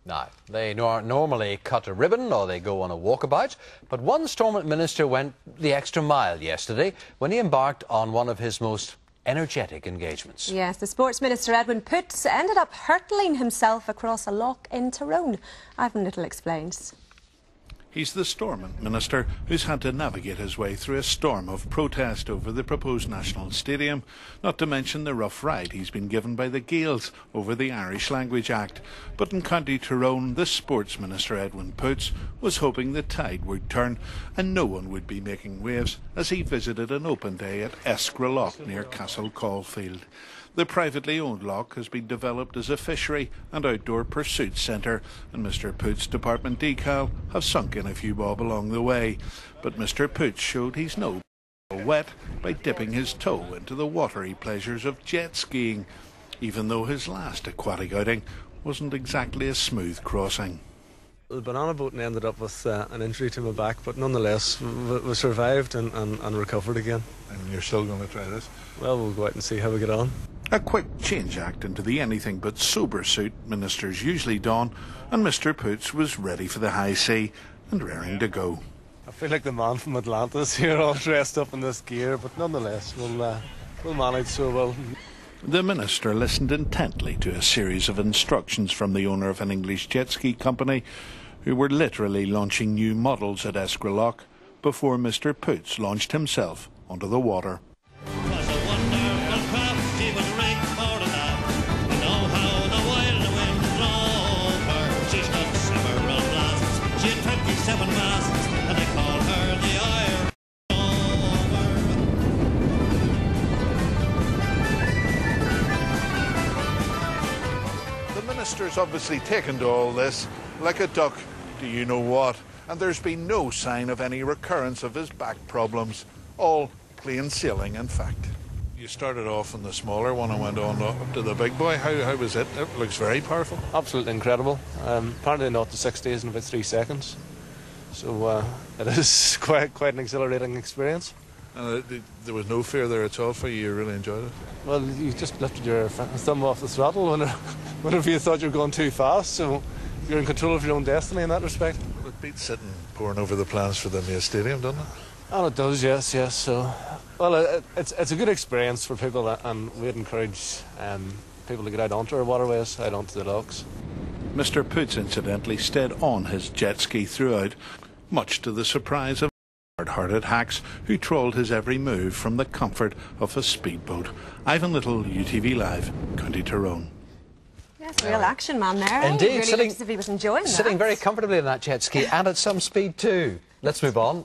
Now, they normally cut a ribbon or they go on a walkabout, but one Stormont minister went the extra mile yesterday when he embarked on one of his most energetic engagements. Yes, the Sports Minister Edwin Poots ended up hurtling himself across a loch in Tyrone. Ivan Little explains. He's the Stormont Minister who's had to navigate his way through a storm of protest over the proposed national stadium, not to mention the rough ride he's been given by the Gaels over the Irish Language Act. But in County Tyrone, the Sports Minister Edwin Poots was hoping the tide would turn and no one would be making waves as he visited an open day at Eskra Loch near Castle Caulfield. The privately owned loch has been developed as a fishery and outdoor pursuit centre, and Mr Poots' department decal have sunk in a few bob along the way. But Mr Poots showed he's no wet by dipping his toe into the watery pleasures of jet skiing, even though his last aquatic outing wasn't exactly a smooth crossing. The banana boating ended up with an injury to my back, but nonetheless we survived and recovered again. And you're still going to try this? Well, we'll go out and see how we get on. A quick change act into the anything but sober suit ministers usually don, and Mr Poots was ready for the high sea and raring to go. I feel like the man from Atlantis here, all dressed up in this gear, but nonetheless we'll manage so well. The minister listened intently to a series of instructions from the owner of an English jet ski company, who were literally launching new models at Eskra Loch before Mr Poots launched himself onto the water. The minister's obviously taken to all this like a duck to you know what, and there's been no sign of any recurrence of his back problems. All plain sailing, in fact. You started off in the smaller one and went on up to the big boy. How was it? It looks very powerful. Absolutely incredible. Apparently not to 60 in about 3 seconds. So it is quite an exhilarating experience. And there was no fear there at all for you. You really enjoyed it. Well, you just lifted your thumb off the throttle whenever you thought you were going too fast. So you're in control of your own destiny in that respect. Well, it beats sitting poring over the plans for the new stadium, doesn't it? And it does, yes. So, well, it's a good experience for people, and we'd encourage people to get out onto our waterways, out onto the lochs. Mr Poots incidentally stayed on his jet ski throughout, much to the surprise of hard-hearted hacks who trolled his every move from the comfort of a speedboat. Ivan Little, UTV Live, County Tyrone. Yes, real action man there. Indeed, really looks as if he was enjoying that. Sitting very comfortably in that jet ski and at some speed too. Let's move on.